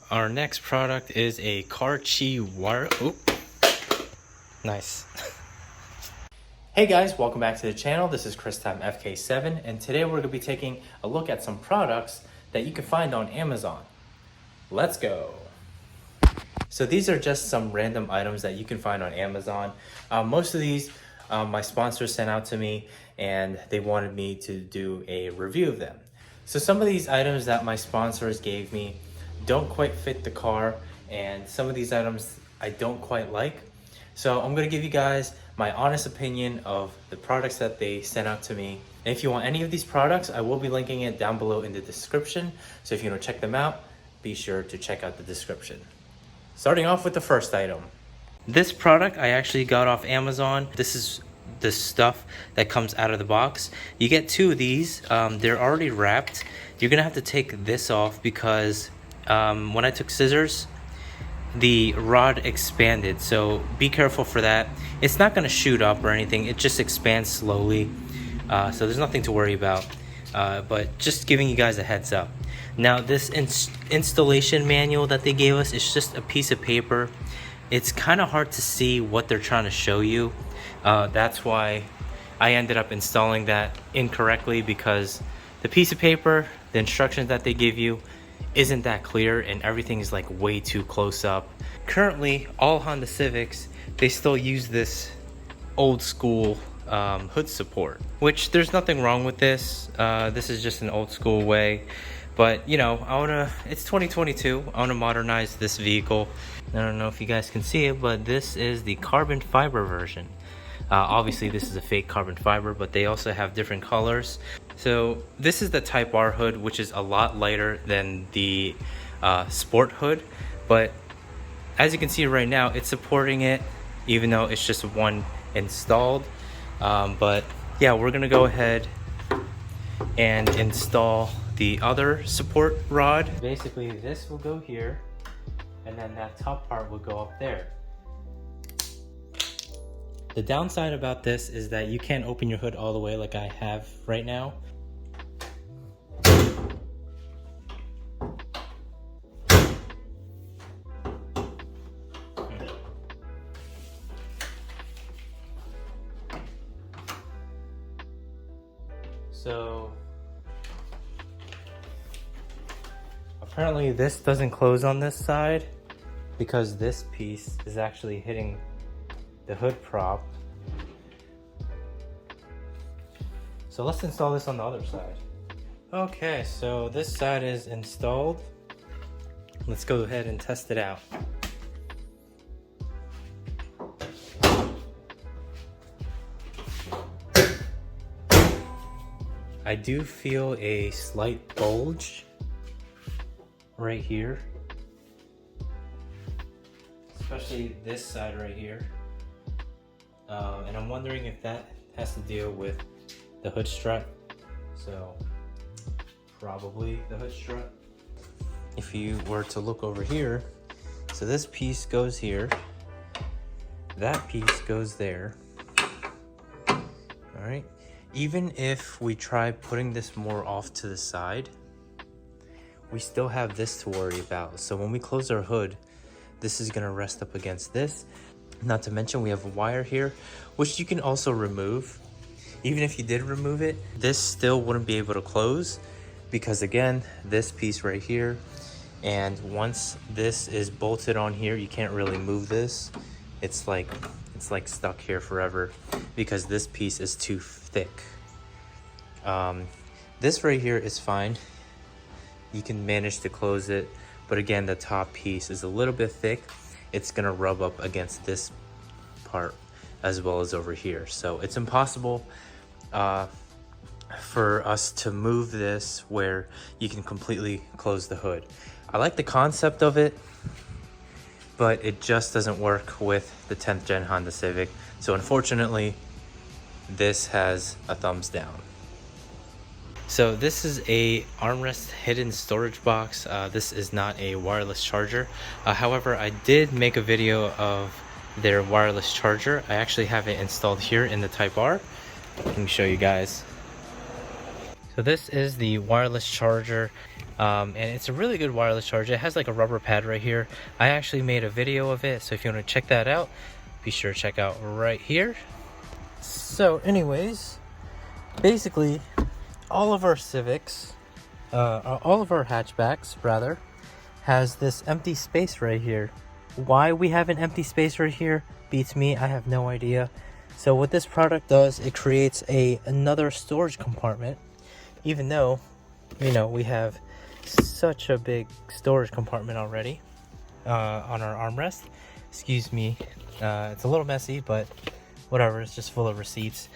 Our next product is a Karchi wire. Oop. Nice. Hey guys, welcome back to the channel. This is Christime FK7, and today we're going to be taking a look at some products that you can find on Amazon. Let's go. So these are just some random items that you can find on Amazon. Most of these my sponsors sent out to me, and they wanted me to do a review of them. So some of these items that my sponsors gave me don't quite fit the car, and some of these items I don't quite like. So I'm gonna give you guys my honest opinion of the products that they sent out to me. And if you want any of these products, I will be linking it down below in the description. So if you wanna check them out, be sure to check out the description. Starting off with the first item. This product I actually got off Amazon. This is the stuff that comes out of the box. You get two of these. They're already wrapped. You're gonna have to take this off because when I took scissors, the rod expanded, so be careful for that. It's not going to shoot up or anything, it just expands slowly, so there's nothing to worry about, but just giving you guys a heads up. Now this installation manual that they gave us is just a piece of paper. It's kind of hard to see what they're trying to show you. That's why I ended up installing that incorrectly, because the piece of paper, the instructions that they give you, isn't that clear, and everything is like way too close up. Currently, all Honda Civics, they still use this old school hood support, which there's nothing wrong with this. This is just an old school way, but you know, it's 2022, I wanna modernize this vehicle. I don't know if you guys can see it, but this is the carbon fiber version. Obviously this is a fake carbon fiber, but they also have different colors. So this is the Type R hood, which is a lot lighter than the Sport hood, but as you can see right now, it's supporting it, even though it's just one installed. But yeah, we're gonna go ahead and install the other support rod. Basically, this will go here, and then that top part will go up there. The downside about this is that you can't open your hood all the way like I have right now. So apparently this doesn't close on this side because this piece is actually hitting the hood prop. So let's install this on the other side. Okay, so this side is installed. Let's go ahead and test it out. I do feel a slight bulge right here, especially this side right here. And I'm wondering if that has to deal with the hood strut. So probably the hood strut. If you were to look over here, so this piece goes here, that piece goes there. All right. Even if we try putting this more off to the side, we still have this to worry about. So when we close our hood, this is gonna rest up against this. Not to mention we have a wire here, which you can also remove. Even if you did remove it, this still wouldn't be able to close because again, this piece right here, and once this is bolted on here, you can't really move this. It's like stuck here forever because this piece is too thick. This right here is fine. You can manage to close it, but again, the top piece is a little bit thick. It's gonna rub up against this part as well as over here. So it's impossible for us to move this where you can completely close the hood. I like the concept of it, but it just doesn't work with the 10th gen Honda Civic. So unfortunately, this has a thumbs down. So this is a armrest hidden storage box. This is not a wireless charger. However, I did make a video of their wireless charger. I actually have it installed here in the Type R. Let me show you guys. So this is the wireless charger, and it's a really good wireless charger. It has like a rubber pad right here. I actually made a video of it, so if you want to check that out, be sure to check out right here. So anyways, basically all of our Civics, all of our hatchbacks rather, has this empty space right here. Why we have an empty space right here beats me. I have no idea. So what this product does, it creates another storage compartment, even though, you know, we have such a big storage compartment already on our armrest. Excuse me, it's a little messy, but whatever, it's just full of receipts.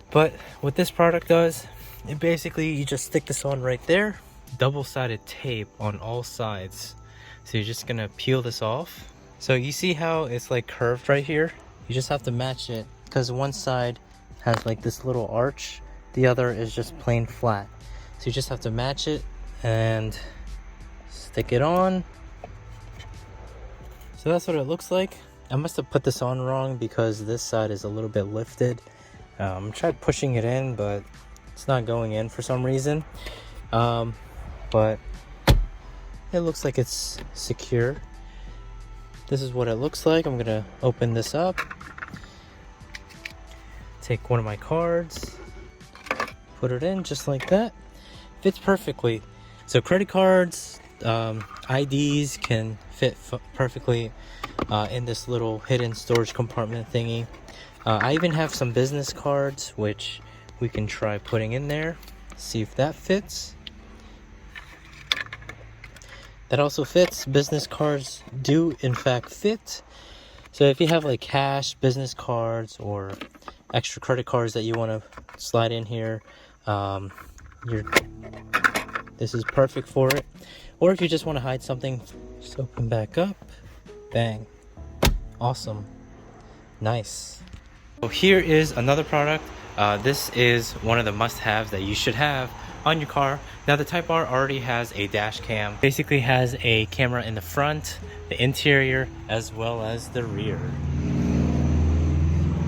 But what this product does, it basically, you just stick this on right there, double-sided tape on all sides. So you're just gonna peel this off. So you see how it's like curved right here? You just have to match it, because one side has like this little arch, the other is just plain flat. So you just have to match it and stick it on. So that's what it looks like. I must have put this on wrong because this side is a little bit lifted. Tried pushing it in, but it's not going in for some reason. But it looks like it's secure. This is what it looks like. I'm gonna open this up, take one of my cards, put it in just like that. Fits perfectly. So credit cards, IDs can fit perfectly in this little hidden storage compartment thingy. I even have some business cards which we can try putting in there, see if that fits. That also fits. Business cards do in fact fit. So if you have like cash, business cards, or extra credit cards that you want to slide in here, this is perfect for it. Or if you just want to hide something, just open back up, bang, awesome, nice. So here is another product. This is one of the must-haves that you should have on your car. Now the Type R already has a dash cam. Basically has a camera in the front, the interior, as well as the rear.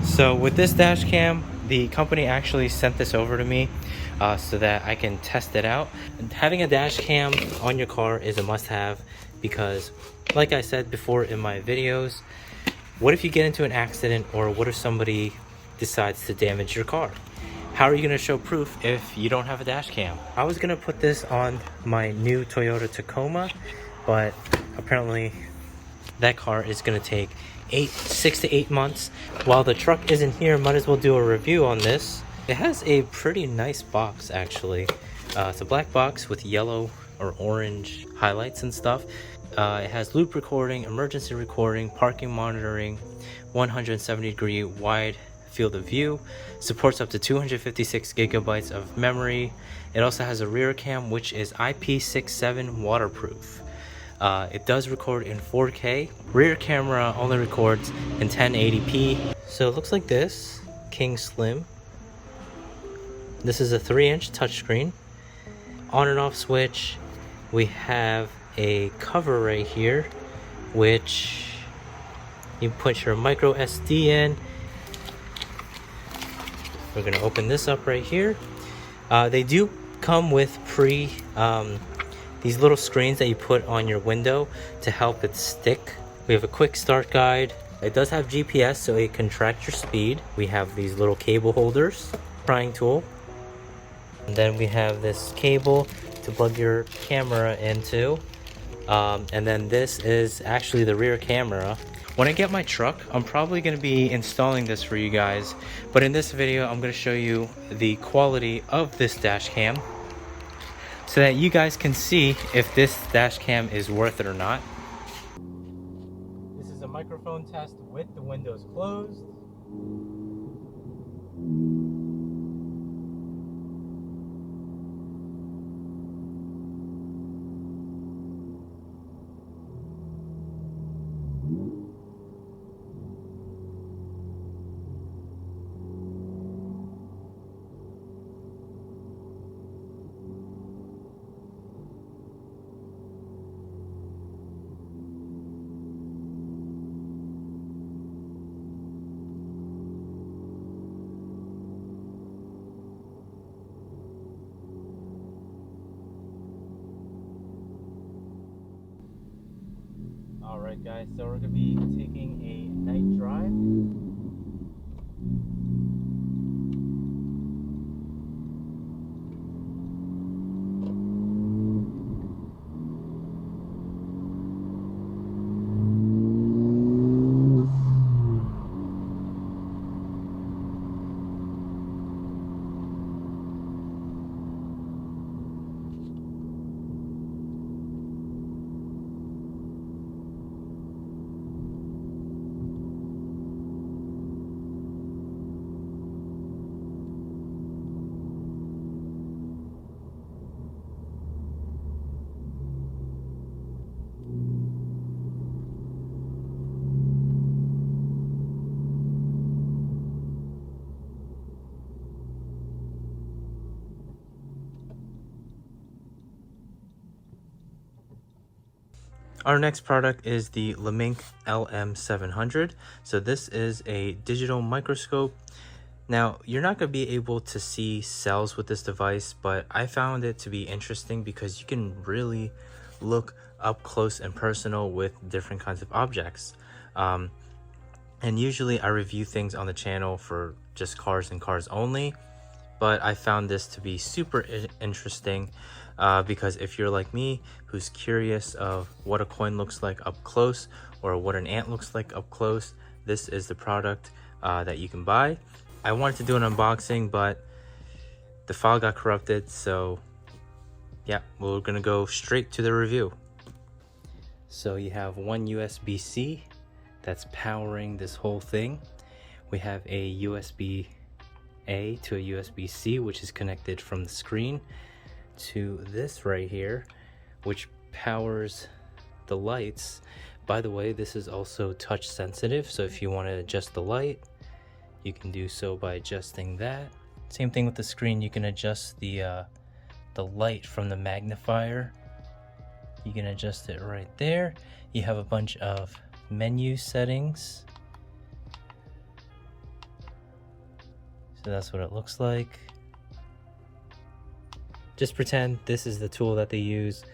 So with this dash cam, the company actually sent this over to me so that I can test it out. And having a dash cam on your car is a must-have because, like I said before in my videos, what if you get into an accident, or what if somebody decides to damage your car? How are you going to show proof if you don't have a dash cam? I was going to put this on my new Toyota Tacoma, but apparently that car is going to take 6 to 8 months. While the truck isn't here, might as well do a review on this. It has a pretty nice box actually. It's a black box with yellow or orange highlights and stuff. It has loop recording, emergency recording, parking monitoring, 170-degree wide field of view, supports up to 256 gigabytes of memory. It also has a rear cam which is IP67 waterproof. It does record in 4K. Rear camera only records in 1080p. So it looks like this, King Slim. This is a 3-inch touchscreen. On and off switch. We have a cover right here, which you put your micro SD in. We're gonna open this up right here. They do come with these little screens that you put on your window to help it stick. We have a quick start guide. It does have GPS, so it can track your speed. We have these little cable holders, prying tool. And then we have this cable to plug your camera into. And then this is actually the rear camera. When I get my truck, I'm probably going to be installing this for you guys. But in this video, I'm going to show you the quality of this dash cam so that you guys can see if this dash cam is worth it or not. This is a microphone test with the windows closed. Alright guys, so we're going to be taking a night drive. Our next product is the Lamink LM700. So this is a digital microscope. Now, you're not going to be able to see cells with this device, but I found it to be interesting because you can really look up close and personal with different kinds of objects. And usually I review things on the channel for just cars and cars only, but I found this to be super interesting because if you're like me, who's curious of what a coin looks like up close or what an ant looks like up close, this is the product that you can buy. I wanted to do an unboxing, but the file got corrupted, so yeah, we're gonna go straight to the review. So you have one USB-C that's powering this whole thing. We have a USB-A to a USB-C, which is connected from the screen to this right here, which powers the lights. By the way, this is also touch sensitive, so if you want to adjust the light, you can do so by adjusting that. Same thing with the screen, you can adjust the light from the magnifier. You can adjust it right there. You have a bunch of menu settings. So that's what it looks like. Just pretend this is the tool that they use,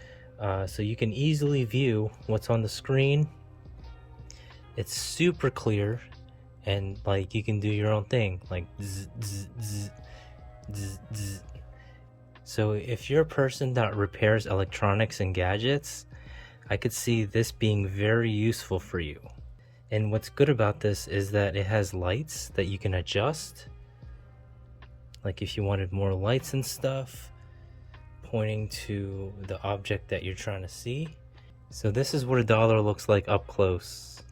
so you can easily view what's on the screen. It's super clear, and like you can do your own thing, like zzz, zzz, zzz, zzz, zzz. So if you're a person that repairs electronics and gadgets, I could see this being very useful for you. And what's good about this is that it has lights that you can adjust. Like if you wanted more lights and stuff, pointing to the object that you're trying to see. So this is what a dollar looks like up close.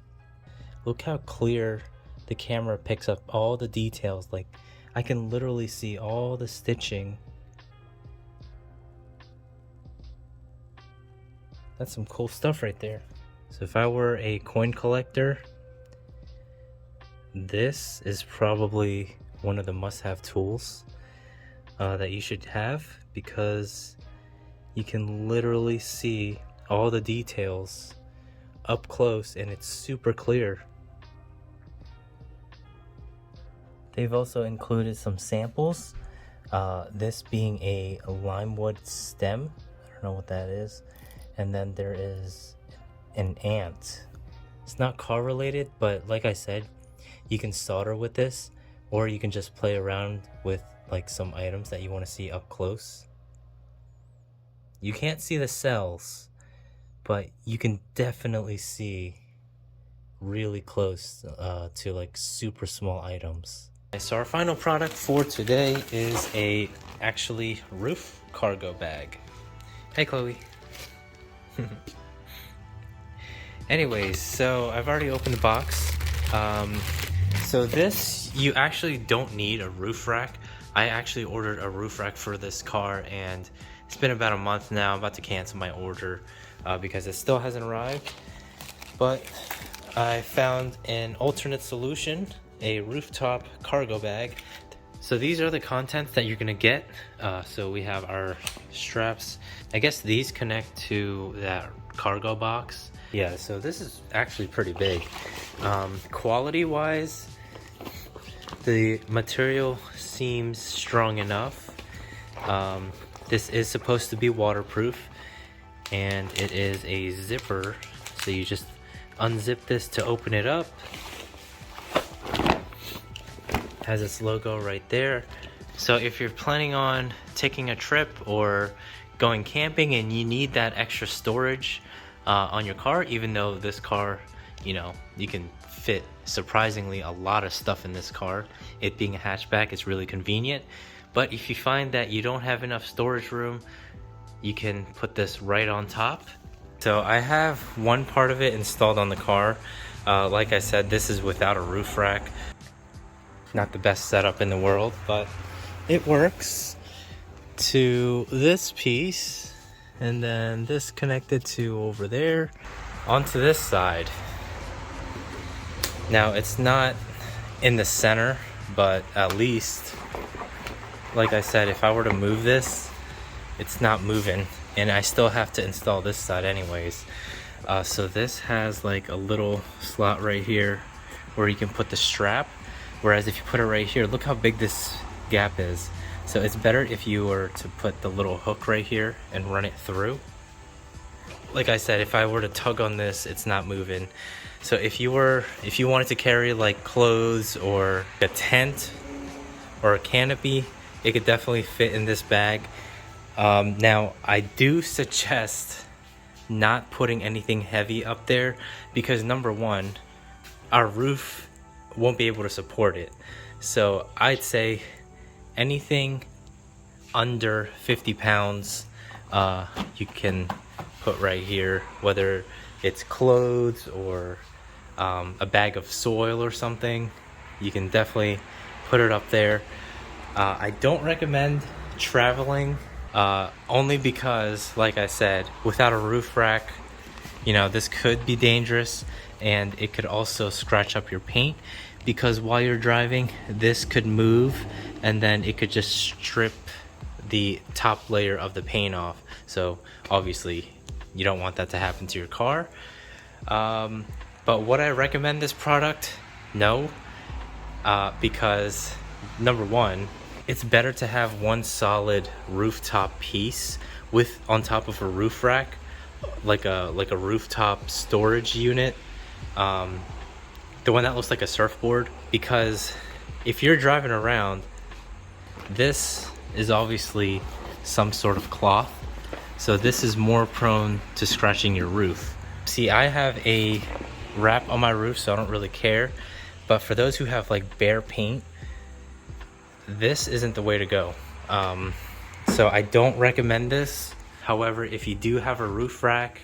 Look how clear the camera picks up all the details. Like I can literally see all the stitching. That's some cool stuff right there. So if I were a coin collector, this is probably one of the must-have tools that you should have, because you can literally see all the details up close and it's super clear. They've also included some samples, this being a limewood stem. I don't know what that is. And then there is an ant. It's not car related, but like I said, you can solder with this, or you can just play around with like some items that you want to see up close. You can't see the cells, but you can definitely see really close to like super small items. So our final product for today is a actually roof cargo bag. Hey Chloe. Anyways, so I've already opened the box. So this, you actually don't need a roof rack. I actually ordered a roof rack for this car, and it's been about a month now. I'm about to cancel my order because it still hasn't arrived. But I found an alternate solution, a rooftop cargo bag. So these are the contents that you're gonna get. So we have our straps. I guess these connect to that cargo box. Yeah, so this is actually pretty big. Quality wise, the material seems strong enough. This is supposed to be waterproof, and it is a zipper, so you just unzip this to open it up. Has its logo right there. So if you're planning on taking a trip or going camping and you need that extra storage on your car, even though this car, you know, you can fit surprisingly a lot of stuff in this car, it being a hatchback is really convenient. But if you find that you don't have enough storage room, you can put this right on top. So I have one part of it installed on the car. Like I said, this is without a roof rack. Not the best setup in the world, but it works. To this piece, and then this connected to over there onto this side. Now it's not in the center, but at least, like I said, if I were to move this, it's not moving, and I still have to install this side anyways. So this has like a little slot right here where you can put the strap, whereas if you put it right here, look how big this gap is. So it's better if you were to put the little hook right here and run it through. Like I said, if I were to tug on this, it's not moving. So if you wanted to carry like clothes or a tent or a canopy, it could definitely fit in this bag. Now I do suggest not putting anything heavy up there, because number one, our roof won't be able to support it. So I'd say anything under 50 pounds you can put right here, whether it's clothes or a bag of soil or something. You can definitely put it up there. I don't recommend traveling only because, like I said, without a roof rack, you know, this could be dangerous, and it could also scratch up your paint, because while you're driving, this could move and then it could just strip the top layer of the paint off. So obviously you don't want that to happen to your car. But would I recommend this product? No, because number one, it's better to have one solid rooftop piece with on top of a roof rack, like a rooftop storage unit, the one that looks like a surfboard. Because if you're driving around, this is obviously some sort of cloth, so this is more prone to scratching your roof. See, I have a wrap on my roof, so I don't really care, but for those who have like bare paint, this isn't the way to go. So I don't recommend this. However, if you do have a roof rack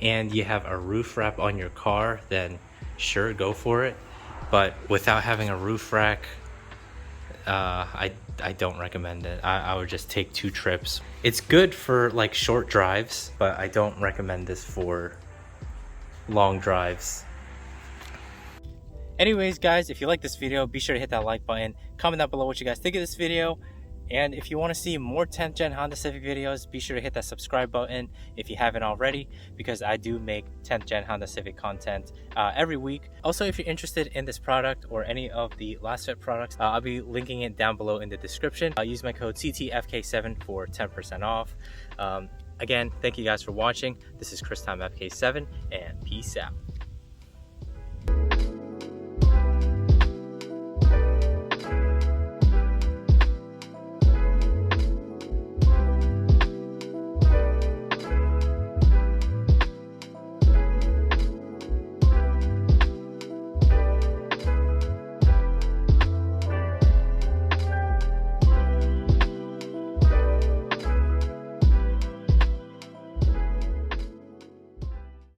and you have a roof wrap on your car, then sure, go for it. But without having a roof rack, I don't recommend it. I would just take 2 trips. It's good for like short drives, but I don't recommend this for long drives. Anyways, guys, if you like this video, be sure to hit that like button. Comment down below what you guys think of this video. And if you want to see more 10th gen Honda Civic videos, be sure to hit that subscribe button if you haven't already, because I do make 10th gen Honda Civic content every week. Also, if you're interested in this product or any of the last fit products, I'll be linking it down below in the description. I'll use my code CTFK7 for 10% off. Again, thank you guys for watching. This is ChrisTimeFK7, and peace out.